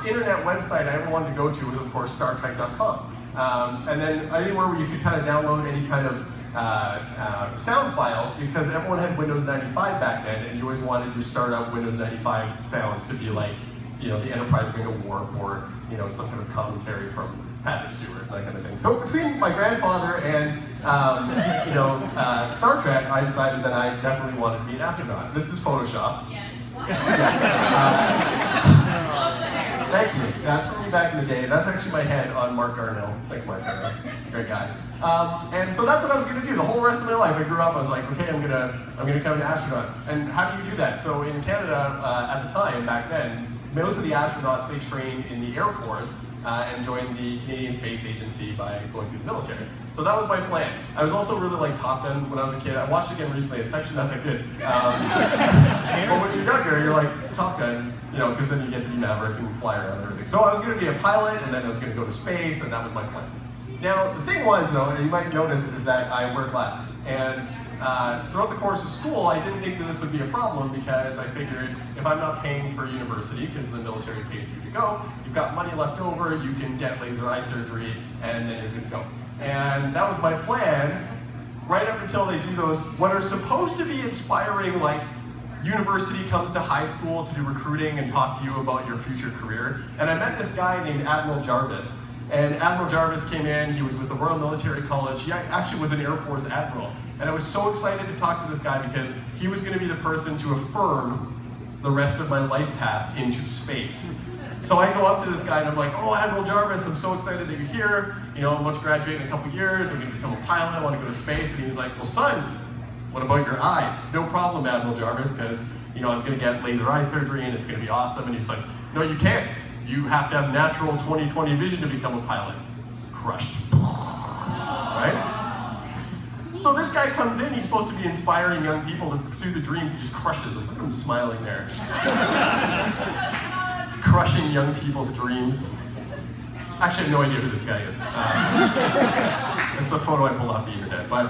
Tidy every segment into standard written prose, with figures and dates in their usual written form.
first internet website I ever wanted to go to was, of course, StarTrek.com. And then anywhere where you could kind of download any kind of sound files, because everyone had Windows 95 back then, and you always wanted to start out Windows 95 sounds to be like, you know, the Enterprise Wing of Warp, or, you know, some kind of commentary from Patrick Stewart, that kind of thing. So between my grandfather and, you know, Star Trek, I decided that I definitely wanted to be an astronaut. This is photoshopped. Thank you. That's from me back in the day. That's actually my head on Mark Garnell. Thanks, Mark Garnell. Great guy. And so that's what I was going to do. The whole rest of my life, I grew up, I was like, okay, I'm gonna become an astronaut. And how do you do that? So in Canada, at the time, back then, most of the astronauts, they trained in the Air Force and joined the Canadian Space Agency by going through the military. So that was my plan. I was also really like Top Gun when I was a kid. I watched it again recently. It's actually not that good. But when you're younger, you're like Top Gun, you know, because then you get to be Maverick and fly around and everything. So I was going to be a pilot, and then I was going to go to space, and that was my plan. Now, the thing was, though, and you might notice, is that I wear glasses. And throughout the course of school, I didn't think that this would be a problem, because I figured if I'm not paying for university, because the military pays for you to go, you've got money left over, you can get laser eye surgery, and then you're good to go. And that was my plan, right up until they do those, what are supposed to be inspiring, like, university comes to high school to do recruiting and talk to you about your future career. And I met this guy named Admiral Jarvis. And Admiral Jarvis came in, he was with the Royal Military College, he actually was an Air Force admiral. And I was so excited to talk to this guy, because he was going to be the person to affirm the rest of my life path into space. So I go up to this guy and I'm like, oh, Admiral Jarvis, I'm so excited that you're here. You know, I'm about to graduate in a couple years, I'm going to become a pilot, I want to go to space. And he was like, well, son, what about your eyes? No problem, Admiral Jarvis, because, you know, I'm going to get laser eye surgery and it's going to be awesome. And he was like, no, you can't. You have to have natural 20/20 vision to become a pilot. Crushed. Right? So this guy comes in, he's supposed to be inspiring young people to pursue the dreams, he just crushes them. Look at him smiling there. Crushing young people's dreams. Actually, I have no idea who this guy is. This is a photo I pulled off the internet, but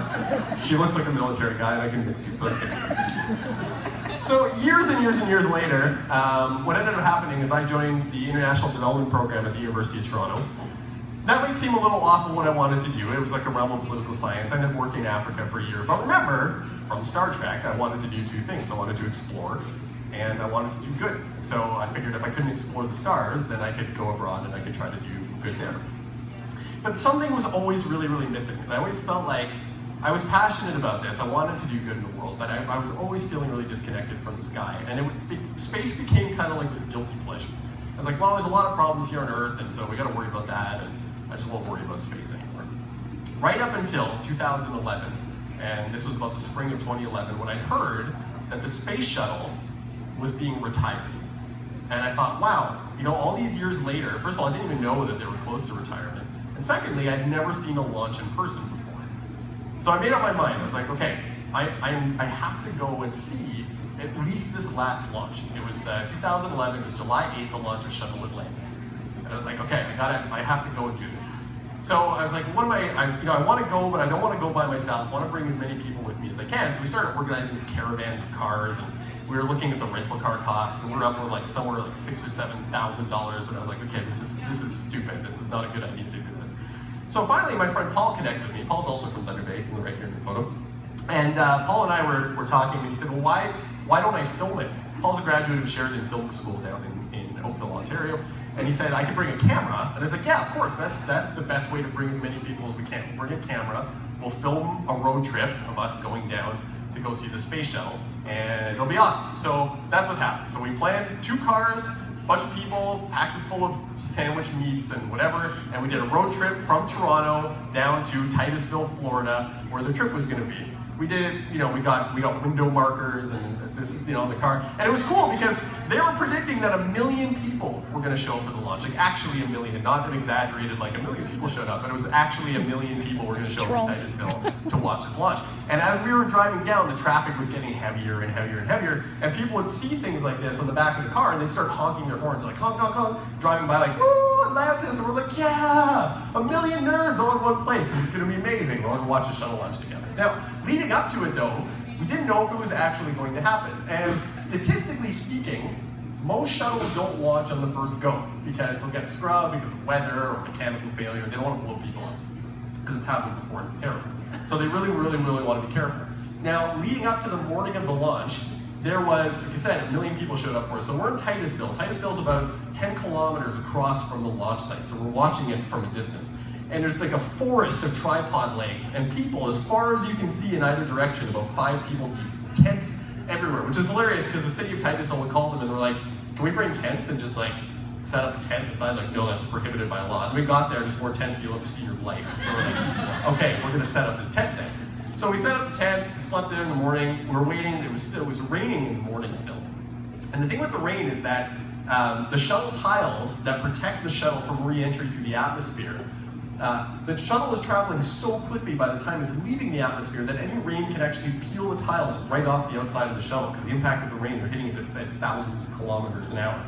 he looks like a military guy, and I convinced you, so that's good. So years and years and years later, what ended up happening is I joined the International Development Program at the University of Toronto. That might seem a little off of what I wanted to do. It was like a realm of political science. I ended up working in Africa for a year. But remember, from Star Trek, I wanted to do two things. I wanted to explore, and I wanted to do good. So I figured if I couldn't explore the stars, then I could go abroad and I could try to do good there. But something was always really, really missing. And I always felt like I was passionate about this. I wanted to do good in the world, but I was always feeling really disconnected from the sky. And space became kind of like this guilty pleasure. I was like, well, there's a lot of problems here on Earth, and so we got to worry about that, and I just won't worry about space anymore. Right up until 2011, and this was about the spring of 2011, when I heard that the space shuttle was being retired. And I thought, wow, you know, all these years later, first of all, I didn't even know that they were close to retirement. And secondly, I'd never seen a launch in person before. So I made up my mind. I was like, okay, I have to go and see at least this last launch. It was 2011, it was July 8th, the launch of Shuttle Atlantis. And I was like, okay, I have to go and do this. So I was like, what am I want to go, but I don't want to go by myself. I want to bring as many people with me as I can. So we started organizing these caravans of cars, and we were looking at the rental car costs, and we were up to like somewhere like $6,000 or $7,000, and I was like, okay, this is stupid. This is not a good idea to do this. So finally, my friend Paul connects with me. Paul's also from Thunder Bay, he's right here in the photo. And Paul and I were talking, and he said, well, why don't I film it? Paul's a graduate of Sheridan Film School down in Oakville, Ontario. And he said, I could bring a camera. And I was like, yeah, of course, that's the best way to bring as many people as we can. We'll bring a camera, we'll film a road trip of us going down to go see the space shuttle, and it'll be awesome. So that's what happened. So we planned 2 cars, bunch of people, packed it full of sandwich meats and whatever, and we did a road trip from Toronto down to Titusville, Florida, where the trip was gonna be. We did it, you know, we got window markers and this, you know, in the car. And it was cool because they were predicting that 1 million people were going to show up for the launch. Like actually 1 million, not an exaggerated, like 1 million people showed up, but it was actually 1 million people were going to show up in Titusville to watch this launch. And as we were driving down, the traffic was getting heavier and heavier and heavier, and people would see things like this on the back of the car, and they'd start honking their horns, like honk, honk, honk, driving by like, woo, Atlantis, and we're like, yeah, 1 million nerds all in one place. This is going to be amazing. We're going to watch a shuttle launch together. Now, leading up to it though, we didn't know if it was actually going to happen. And statistically speaking, Most shuttles don't launch on the first go because they'll get scrubbed because of weather or mechanical failure. They don't want to blow people up because it's happened before. It's terrible. So they really want to be careful. Now, leading up to the morning of the launch, there was, like I said, 1 million people showed up for it. So we're in Titusville. Titusville's about 10 kilometers across from the launch site. So we're watching it from a distance. And there's like a forest of tripod legs and people as far as you can see in either direction, about 5 people deep. Tents everywhere, which is hilarious because the city of Titusville, we called them and we're like, can we bring tents and just like set up a tent beside? Like, no, that's prohibited by law. And we got there, there's more tents you'll ever see in your life. So we're like, okay, we're gonna set up this tent thing. So we set up the tent, slept there in the morning, we were waiting, it was raining in the morning still. And the thing with the rain is that the shuttle tiles that protect the shuttle from re-entry through the atmosphere, the shuttle is traveling so quickly by the time it's leaving the atmosphere that any rain can actually peel the tiles right off the outside of the shuttle because the impact of the rain, they're hitting it at thousands of kilometers an hour.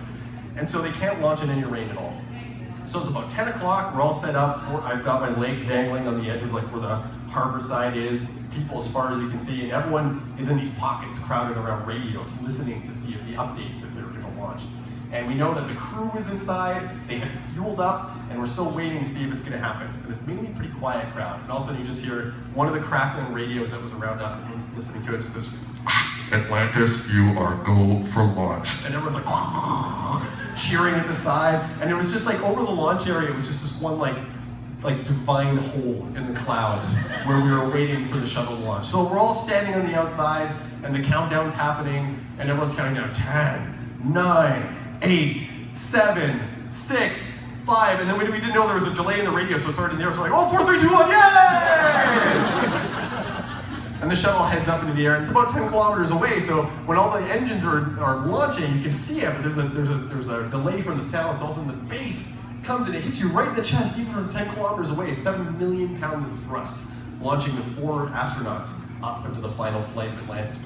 And so they can't launch in any rain at all. So it's about 10 o'clock, we're all set up, I've got my legs dangling on the edge of like where the harbor side is, people as far as you can see, and everyone is in these pockets crowded around radios, listening to see if the updates, if they're gonna launch. And we know that the crew is inside, they had fueled up, and we're still waiting to see if it's gonna happen. And it's mainly a pretty quiet crowd. And all of a sudden you just hear one of the crackling radios that was around us, and everyone's listening to it, just says, Atlantis, you are go for launch. And everyone's like, cheering at the side. And it was just like, over the launch area, it was just this one like divine hole in the clouds where we were waiting for the shuttle to launch. So we're all standing on the outside, and the countdown's happening, and everyone's counting down 10, 9, 8, 7, 6, 5, and then we didn't know there was a delay in the radio, so it's already there, so we're like, oh, 4, 3, 2, 1, yay! And the shuttle heads up into the air, and it's about 10 kilometers away, so when all the engines are launching, you can see it, but there's a delay from the sound, so all of a sudden the bass comes and it hits you right in the chest, even from 10 kilometers away. 7 million pounds of thrust, launching the 4 astronauts up into the final flight of Atlantis.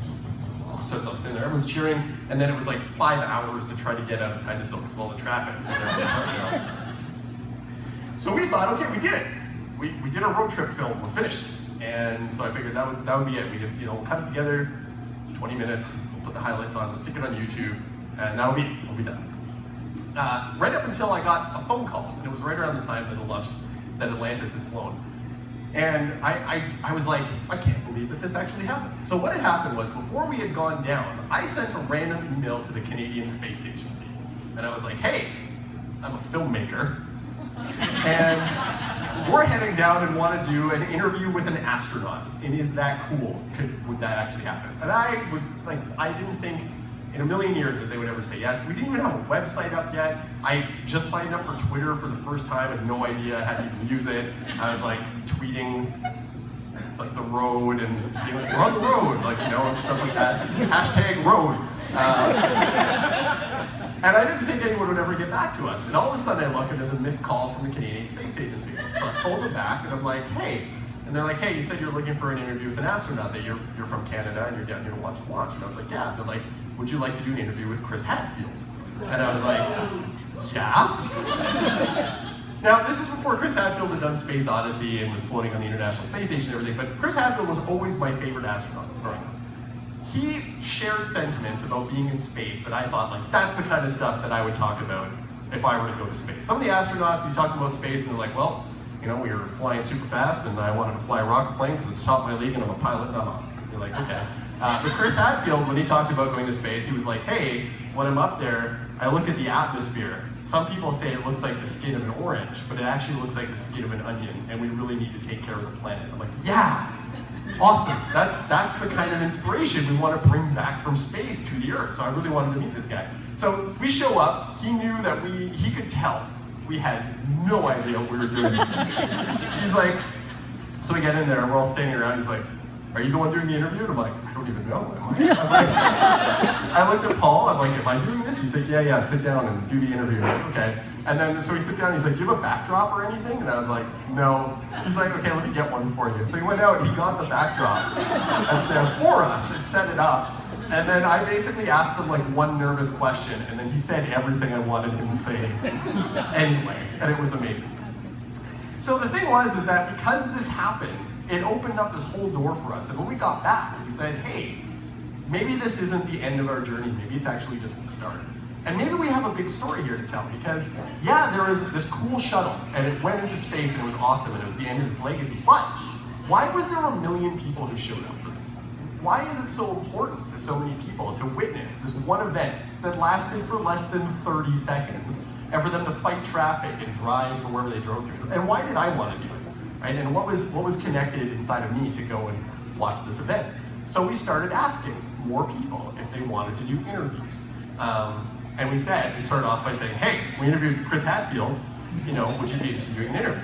So they'll sit there, everyone's cheering, and then it was like 5 hours to try to get out of Titusville because of all the traffic. So we thought, okay, we did it. We did our road trip film, we're finished. And so I figured that would be it. We'll cut it together, 20 minutes, we'll put the highlights on, we'll stick it on YouTube, and that'll be it, we'll be done. Right up until I got a phone call, and it was right around the time that Atlantis had flown. And I was like, I can't believe that this actually happened. So what had happened was, before we had gone down, I sent a random email to the Canadian Space Agency. And I was like, hey, I'm a filmmaker, and we're heading down and want to do an interview with an astronaut. And is that cool? Would that actually happen? And I was like, I didn't think in a million years that they would ever say yes. We didn't even have a website up yet. I just signed up for Twitter for the first time, had no idea how to even use it. I was like tweeting like the road and being like, we're on the road, like, you know, and stuff like that. Hashtag road. And I didn't think anyone would ever get back to us. And all of a sudden I look and there's a missed call from the Canadian Space Agency. So I phoned them back and I'm like, hey. And they're like, hey, you said you're looking for an interview with an astronaut, that you're from Canada and you're down here once a launch. And I was like, yeah. They're like, would you like to do an interview with Chris Hadfield? And I was like, yeah? Now, this is before Chris Hadfield had done Space Odyssey and was floating on the International Space Station and everything, but Chris Hadfield was always my favorite astronaut growing up. He shared sentiments about being in space that I thought, like, that's the kind of stuff that I would talk about if I were to go to space. Some of the astronauts, you talk about space and they're like, well, you know, we were flying super fast and I wanted to fly a rocket plane because it's top of my league and I'm a pilot and I'm awesome. You're like, okay. But Chris Hadfield, when he talked about going to space, he was like, hey, when I'm up there, I look at the atmosphere. Some people say it looks like the skin of an orange, but it actually looks like the skin of an onion, and we really need to take care of the planet. I'm like, yeah, awesome. That's the kind of inspiration we want to bring back from space to the Earth. So I really wanted to meet this guy. So we show up. He knew that he could tell. We had no idea what we were doing. He's like, so we get in there, we're all standing around. He's like, are you the one doing the interview? And I'm like, I don't even know. I looked at Paul, I'm like, am I doing this? He's like, yeah, sit down and do the interview. Like, okay. And then, so we sit down, he's like, do you have a backdrop or anything? And I was like, no. He's like, okay, let me get one for you. So he went out, he got the backdrop that's there for us and set it up. And then I basically asked him like one nervous question, and then he said everything I wanted him to say anyway, and it was amazing. So the thing is that because this happened, it opened up this whole door for us. And when we got back, we said, hey, maybe this isn't the end of our journey, maybe it's actually just the start. And maybe we have a big story here to tell, because yeah, there was this cool shuttle, and it went into space, and it was awesome, and it was the end of its legacy, but why was there 1 million people who showed up for this? Why is it so important to so many people to witness this one event that lasted for less than 30 seconds, and for them to fight traffic and drive for wherever they drove through? And why did I want to do it? Right? And what was connected inside of me to go and watch this event? So we started asking more people if they wanted to do interviews. And we started off by saying, hey, we interviewed Chris Hadfield, would you be interested in doing an interview?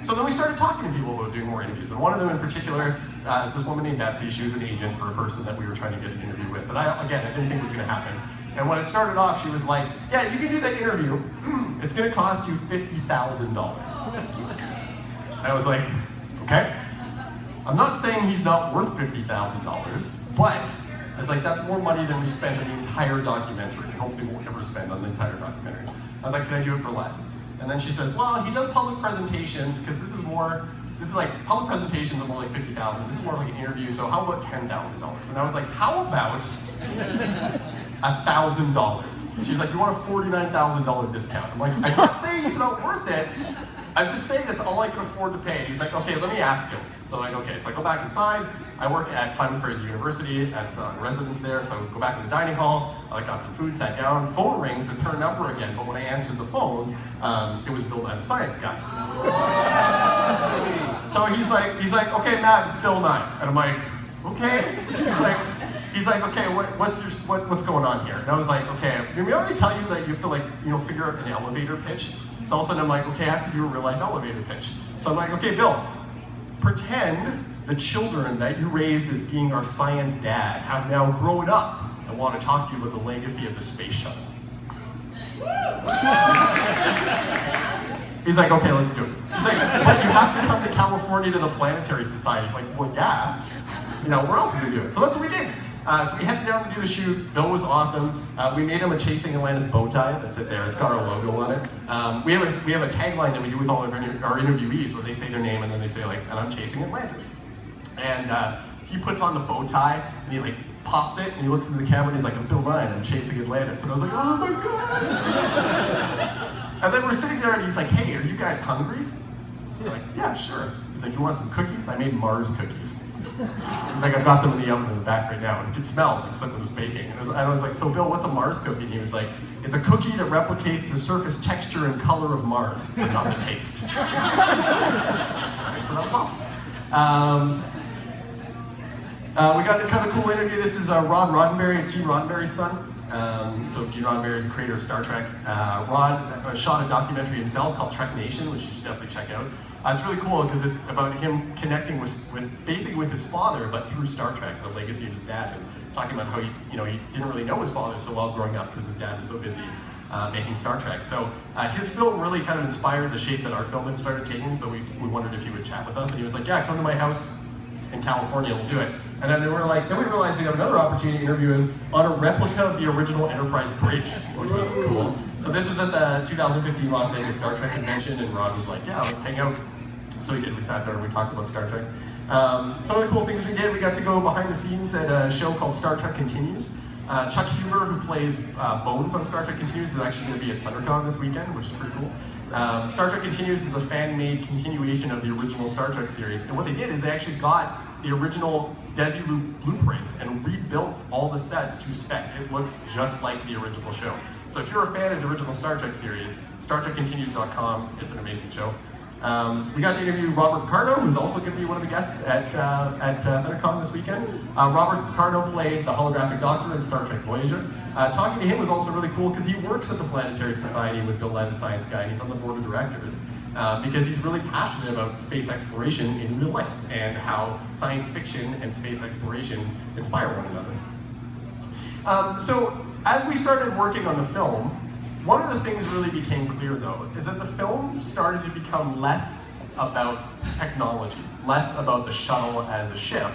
So then we started talking to people about doing more interviews. And one of them in particular is this woman named Betsy. She was an agent for a person that we were trying to get an interview with. And I didn't think it was gonna happen. And when it started off, she was like, yeah, you can do that interview. It's gonna cost you $50,000. And I was like, okay. I'm not saying he's not worth $50,000, but I was like, that's more money than we spent on the entire documentary, and hopefully won't ever spend on the entire documentary. I was like, can I do it for less? And then she says, well, he does public presentations, because this is like, public presentations are more like $50,000, this is more like an interview, so how about $10,000? And I was like, how about $1,000? She's like, you want a $49,000 discount? I'm like, I'm not saying it's not worth it, I'm just saying that's all I can afford to pay. He's like, okay, let me ask him. So I'm like, okay, so I go back inside. I work at Simon Fraser University as a residence there, so I would go back to the dining hall. I got some food, sat down. Phone rings, it's her number again, but when I answered the phone, it was Bill Nye, the science guy. So he's like, okay, Matt, it's Bill Nye. And I'm like, okay. He's like, okay, what's going on here? And I was like, okay, did we already tell you that you have to figure out an elevator pitch? So all of a sudden I'm like, okay, I have to do a real life elevator pitch. So I'm like, okay, Bill, pretend the children that you raised as being our science dad have now grown up and want to talk to you about the legacy of the space shuttle. He's like, okay, let's do it. He's like, but you have to come to California to the Planetary Society. I'm like, well, yeah. Where else are we going to do it? So that's what we did. So we headed down to do the shoot. Bill was awesome. We made him a Chasing Atlantis bow tie. That's it there. It's got our logo on it. We have a tagline that we do with all of our interviewees where they say their name and then they say and I'm Chasing Atlantis. And he puts on the bow tie and he pops it and he looks into the camera and he's like, I'm Bill Nye, I'm Chasing Atlantis. And I was like, oh my God. And then we're sitting there and he's like, hey, are you guys hungry? We're like, yeah, sure. He's like, you want some cookies? I made Mars cookies. He's like, I've got them in the oven in the back right now, and you could smell like something was baking. And I was like, so Bill, what's a Mars cookie? And he was like, it's a cookie that replicates the surface texture and color of Mars, but not the taste. So that was awesome. We got a kind of cool interview. This is Rod Roddenberry. It's Gene Roddenberry's son. So Gene Roddenberry is the creator of Star Trek. Rod shot a documentary himself called Trek Nation, which you should definitely check out. It's really cool because it's about him connecting basically with his father, but through Star Trek, the legacy of his dad, and talking about how he didn't really know his father so well growing up because his dad was so busy making Star Trek. So his film really kind of inspired the shape that our film had started taking. So we wondered if he would chat with us, and he was like, "Yeah, come to my house in California, we'll do it." And then we realized we have another opportunity to interview him on a replica of the original Enterprise bridge, which was cool. So this was at the 2015 Las Vegas Star Trek convention, and Rod was like, yeah, let's hang out. So we did, we sat there and we talked about Star Trek. Some of the cool things we did, we got to go behind the scenes at a show called Star Trek Continues. Chuck Huber, who plays Bones on Star Trek Continues, is actually going to be at ThunderCon this weekend, which is pretty cool. Star Trek Continues is a fan-made continuation of the original Star Trek series. And what they did is they actually got the original Desilu blueprints and rebuilt all the sets to spec. It looks just like the original show. So if you're a fan of the original Star Trek series, StarTrekContinues.com, it's an amazing show. We got to interview Robert Picardo, who's also going to be one of the guests at ThunderCon this weekend. Robert Picardo played the holographic Doctor in Star Trek Voyager. Talking to him was also really cool because he works at the Planetary Society with Bill Nye, the science guy, and he's on the board of directors because he's really passionate about space exploration in real life and how science fiction and space exploration inspire one another. So as we started working on the film, one of the things really became clear, though, is that the film started to become less about technology, less about the shuttle as a ship,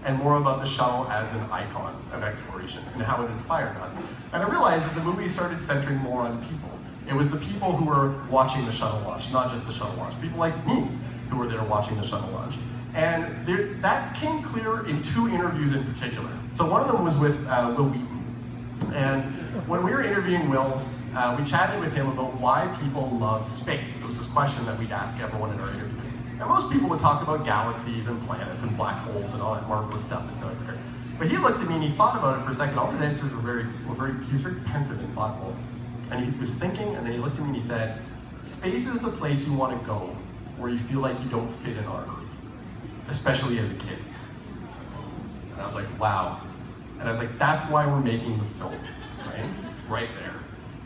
and more about the shuttle as an icon of exploration and how it inspired us. And I realized that the movie started centering more on people. It was the people who were watching the shuttle launch, not just the shuttle launch. People like me who were there watching the shuttle launch. And that came clear in two interviews in particular. So one of them was with Wil Wheaton. And when we were interviewing Will, we chatted with him about why people love space. It was this question that we'd ask everyone in our interviews. And most people would talk about galaxies and planets and black holes and all that marvelous stuff that's out there. But he looked at me and he thought about it for a second. All his answers were he was very pensive and thoughtful. And he was thinking, and then he looked at me and he said, space is the place you want to go where you feel like you don't fit in on Earth, especially as a kid. And I was like, wow. And I was like, that's why we're making the film, right? Right there,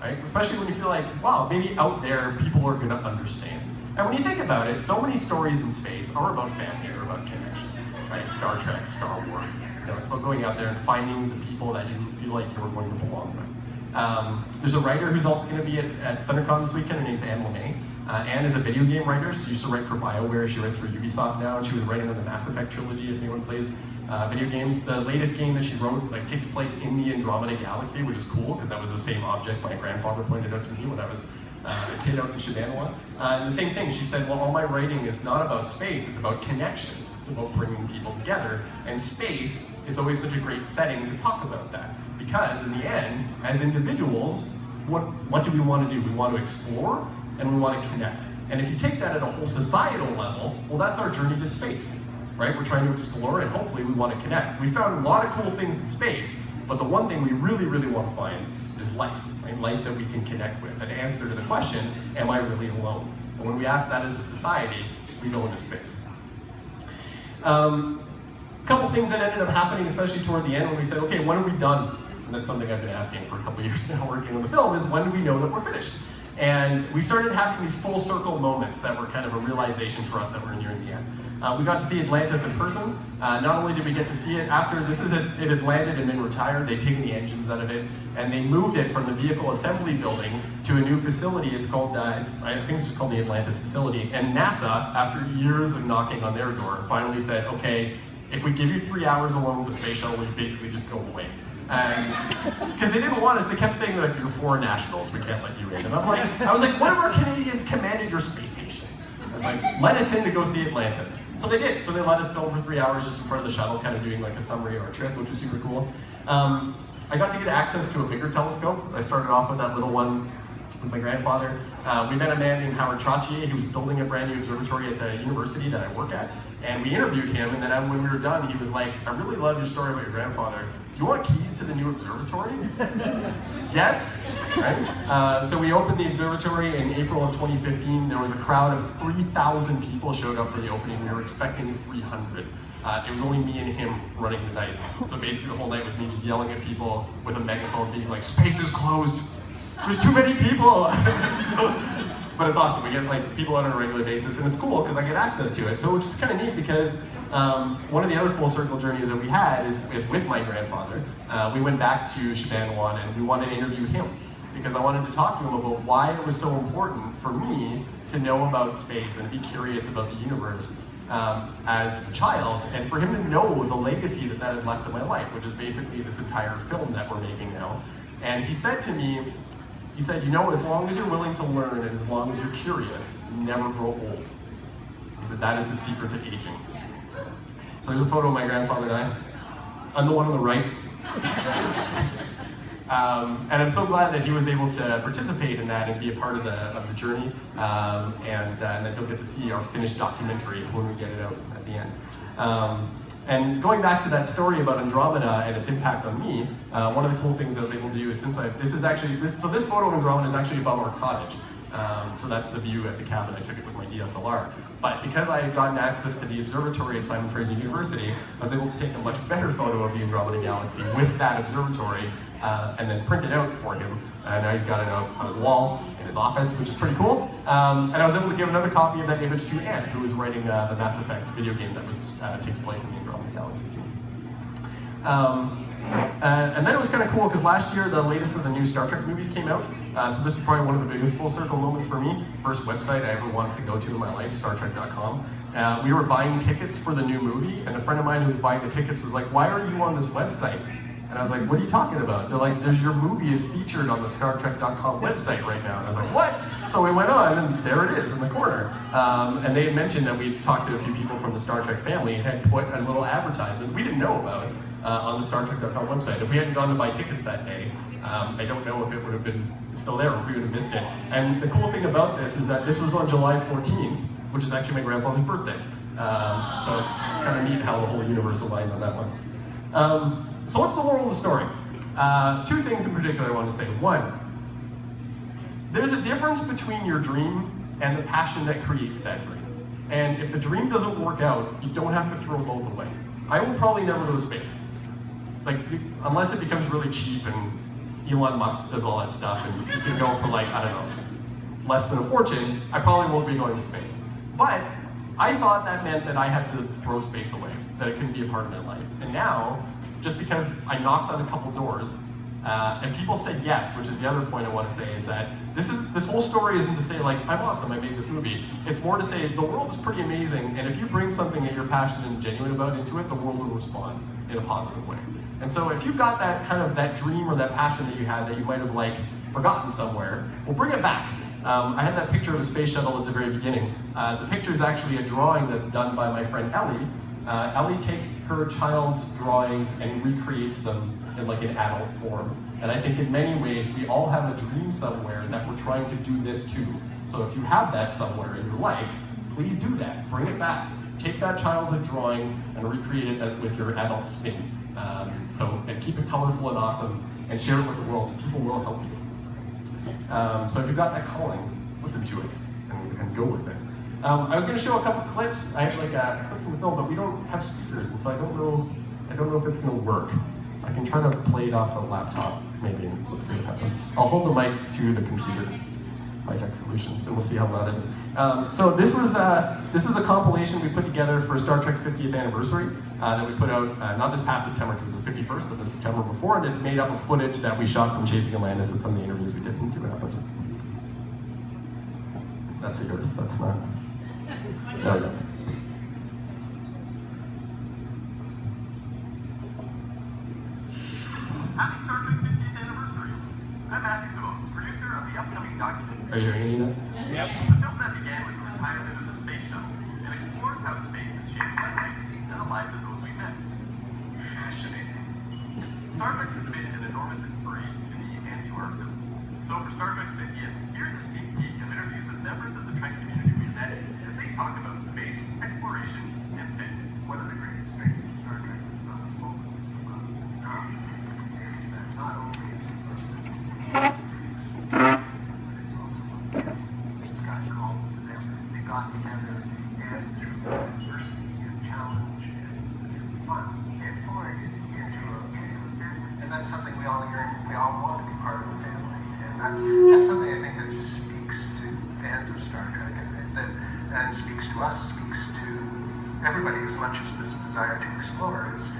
right? Especially when you feel like, wow, maybe out there people are gonna understand. And when you think about it, so many stories in space are about family or about connection, right? Star Trek, Star Wars, it's about going out there and finding the people that you feel like you're going to belong with. There's a writer who's also gonna be at ThunderCon this weekend. Her name's Anne Lemay. Anne is a video game writer. She used to write for BioWare. She writes for Ubisoft now, and she was writing on the Mass Effect trilogy, if anyone plays video games. The latest game that she wrote takes place in the Andromeda Galaxy, which is cool, because that was the same object my grandfather pointed out to me when I was a kid out in Shibanawa. And the same thing, she said, well, all my writing is not about space, it's about connections. It's about bringing people together, and space is always such a great setting to talk about that. Because in the end, as individuals, what do we want to do? We want to explore, and we want to connect. And if you take that at a whole societal level, well, that's our journey to space, right? We're trying to explore, and hopefully we want to connect. We found a lot of cool things in space, but the one thing we really, really want to find is life, right? Life that we can connect with, an answer to the question, am I really alone? And when we ask that as a society, we go into space. A couple things that ended up happening, especially toward the end, when we said, okay, when are we done? And that's something I've been asking for a couple years now working on the film, is when do we know that we're finished? And we started having these full circle moments that were kind of a realization for us that we're nearing the end. We got to see Atlantis in person. Not only did we get to see it after it had landed and been retired, they'd taken the engines out of it, and they moved it from the vehicle assembly building to a new facility. It's called, I think it's just called the Atlantis facility. And NASA, after years of knocking on their door, finally said, okay, if we give you 3 hours alone with the space shuttle, we basically just go away. Because they didn't want us, they kept saying that you're foreign nationals, we can't let you in. And I was like, what if our Canadians commanded your space station? I was like, let us in to go see Atlantis. So they did, so they let us film for 3 hours just in front of the shuttle, kind of doing like a summary of our trip, which was super cool. I got to get access to a bigger telescope. I started off with that little one with my grandfather. We met a man named Howard Trottier. He was building a brand new observatory at the university that I work at. And we interviewed him, and then when we were done, he was like, I really love your story about your grandfather. Do you want keys to the new observatory? Yes, right? So we opened the observatory in April of 2015. There was a crowd of 3,000 people showed up for the opening. We were expecting 300. It was only me and him running the night. So basically the whole night was me just yelling at people with a megaphone, being like, space is closed. There's too many people. But it's awesome. We get people on a regular basis, and it's cool because I get access to it. So which is kind of neat because one of the other full circle journeys that we had is with my grandfather. We went back to Shibanawa and we wanted to interview him because I wanted to talk to him about why it was so important for me to know about space and be curious about the universe as a child, and for him to know the legacy that had left in my life, which is basically this entire film that we're making now. And he said to me, he said, you know, as long as you're willing to learn and as long as you're curious, you never grow old. He said, that is the secret to aging. So there's a photo of my grandfather and I. I'm the one on the right. And I'm so glad that he was able to participate in that and be a part of the journey, and that he'll get to see our finished documentary when we get it out at the end. And going back to that story about Andromeda and its impact on me, one of the cool things I was able to do is this photo of Andromeda is actually above our cottage. So that's the view at the cabin. I took it with my DSLR. But because I had gotten access to the observatory at Simon Fraser University, I was able to take a much better photo of the Andromeda Galaxy with that observatory and then print it out for him. And now he's got it out on his wall in his office, which is pretty cool. And I was able to give another copy of that image to Anne, who was writing the Mass Effect video game that takes place in the Andromeda Galaxy. And then it was kind of cool because last year the latest of the new Star Trek movies came out. So this is probably one of the biggest full circle moments for me. First website I ever wanted to go to in my life, StarTrek.com. We were buying tickets for the new movie, and a friend of mine who was buying the tickets was like, why are you on this website? And I was like, what are you talking about? They're like, your movie is featured on the StarTrek.com website right now. And I was like, what? So we went on, and there it is in the corner. And they had mentioned that we talked to a few people from the Star Trek family and had put a little advertisement we didn't know about on the StarTrek.com website. If we hadn't gone to buy tickets that day, I don't know if it would have been still there or if we would have missed it. And the cool thing about this is that this was on July 14th, which is actually my grandfather's birthday. So it's kind of neat how the whole universe aligned on that one. So what's the moral of the story? Two things in particular I want to say. One, there's a difference between your dream and the passion that creates that dream. And if the dream doesn't work out, you don't have to throw both away. I will probably never go to space. Like, unless it becomes really cheap and Elon Musk does all that stuff and you can go for like, I don't know, less than a fortune, I probably won't be going to space. But I thought that meant that I had to throw space away, that it couldn't be a part of my life. And now, just because I knocked on a couple doors, and people said yes, which is the other point I want to say, is that this whole story isn't to say like, I'm awesome, I made this movie. It's more to say the world is pretty amazing, and if you bring something that you're passionate and genuine about into it, the world will respond in a positive way. And so if you've got that kind of that dream or that passion that you had that you might have like forgotten somewhere, well, bring it back. I had that picture of a space shuttle at the very beginning. The picture is actually a drawing that's done by my friend Ellie. Ellie takes her child's drawings and recreates them in like an adult form. And I think in many ways, we all have a dream somewhere that we're trying to do this too. So if you have that somewhere in your life, please do that, bring it back. Take that childhood drawing and recreate it with your adult spin. And keep it colorful and awesome and share it with the world. People will help you. So if you've got that calling, listen to it and go with it. I was going to show a couple clips. I have like a clip from the film, but we don't have speakers, and so I don't know if it's going to work. I can try to play it off the laptop, maybe, and let's see what happens. I'll hold the mic to the computer, High-Tech Solutions, and we'll see how loud it is. So this is a compilation we put together for Star Trek's 50th anniversary that we put out not this past September because it's the 51st, but the September before, and it's made up of footage that we shot from Chasing Atlantis and some of the interviews we did. Let's see what happens. That's the Earth. That's not. There we go. Happy Star Trek 50th anniversary. I'm Matthew Simone, producer of the upcoming documentary. Are you hearing any of that? Yep. The film that began with the retirement of the space shuttle and explores how space is shaped by life and the lives of those we met. Fascinating. Star Trek has been an enormous inspiration to me and to our film. So for Star Trek's 50th, here's a sneak peek of interviews with members of the Trek community we met as they talk about space, exploration, and fame. One of the greatest strengths of Star Trek is not spoken about. Is that not only is it purpose, but it's also this guy calls to them. They got together and through diversity and challenge and fun, they forged into a family. And that's something we all yearn. We all want to be part of a family, and that's something I think that speaks to fans of Star Trek, and speaks to us, speaks to everybody as much as this desire to explore. Is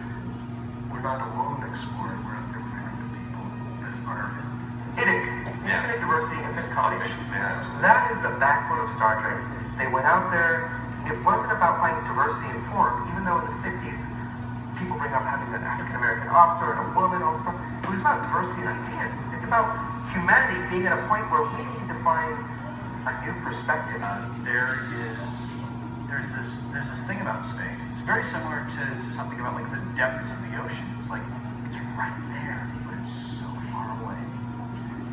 we're not alone exploring. We're out there with a group of people that are our family. Infinite diversity, infinite combinations. That is the backbone of Star Trek. They went out there. It wasn't about finding diversity in form, even though in the 60s people bring up having an African-American officer and a woman, all this stuff. It was about diversity in ideas. It's about humanity being at a point where we need to find a new perspective. There's this thing about space. It's very similar to something about like the depths of the ocean. It's like it's right there, but it's so far away.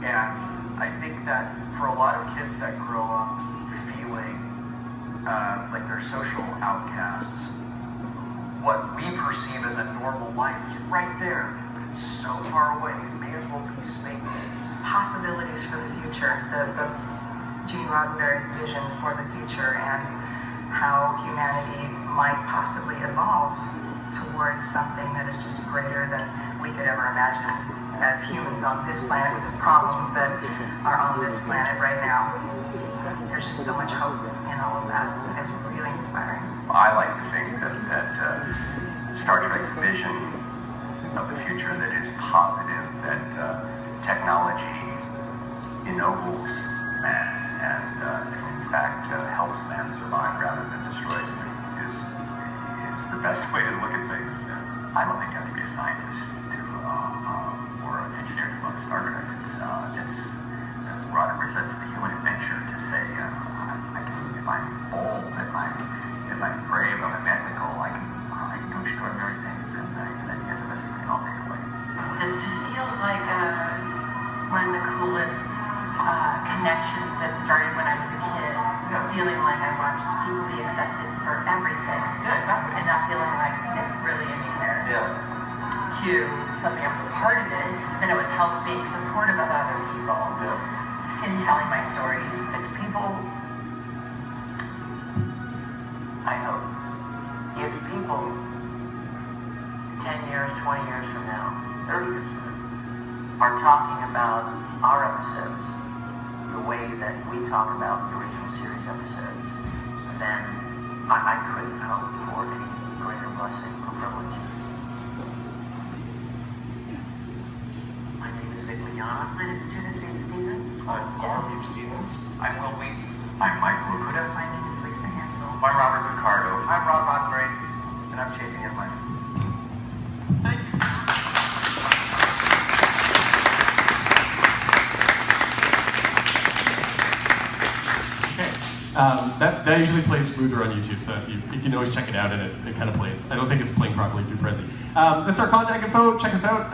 And I think that for a lot of kids that grow up feeling like they're social outcasts, what we perceive as a normal life is right there, but it's so far away. It may as well be space. Possibilities for the future, the Gene Roddenberry's vision for the future, and how humanity might possibly evolve towards something that is just greater than we could ever imagine as humans on this planet with the problems that are on this planet right now. There's just so much hope in all of that. It's really inspiring. I like to think that Star Trek's vision of the future that is positive, that technology ennobles man and in fact helps man survive rather than destroys him is the best way to look at things. I don't think you have to be a scientist or an engineer to love Star Trek. It's Roddenberry says the human adventure to say I can, if I'm bold, if I'm brave, if I'm ethical, I can do extraordinary things, and I think that's a message we can all take away. This just feels like one of the coolest connections that started when I was a kid. Feeling like I watched people be accepted for everything. Yeah, exactly. And not feeling like it really anywhere. Yeah. To something I was a part of it, then it was being supportive of other people in telling my stories. If people, I hope, if people 10 years, 20 years from now, 30 years from now, are talking about our episodes the way that we talk about the original series episodes, then I couldn't hope for any greater blessing or privilege. My name is Vic Mignogna. My name is Judith Reed Stevens. I'm Garvey Stevens. I'm Will Wheaton. I'm Michael Okuda. My name is Lisa Hansel. I'm Robert Picardo. I'm Rob Roddenberry, and I'm chasing headlines. Thank you. That usually plays smoother on YouTube, so if you can always check it out, and it kind of plays. I don't think it's playing properly through Prezi. That's our contact info. Check us out.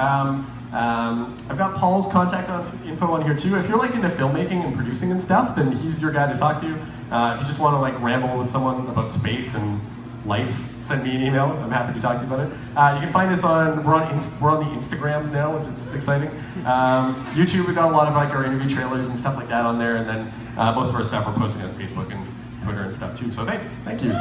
I've got Paul's contact info on here too. If you're like into filmmaking and producing and stuff, then he's your guy to talk to. If you just want to like ramble with someone about space and life, send me an email. I'm happy to talk to you about it. You can find us we're on the Instagrams now, which is exciting. YouTube, we got a lot of like our interview trailers and stuff like that on there, and then most of our stuff we're posting on Facebook and Twitter and stuff too. So thanks. Thank you.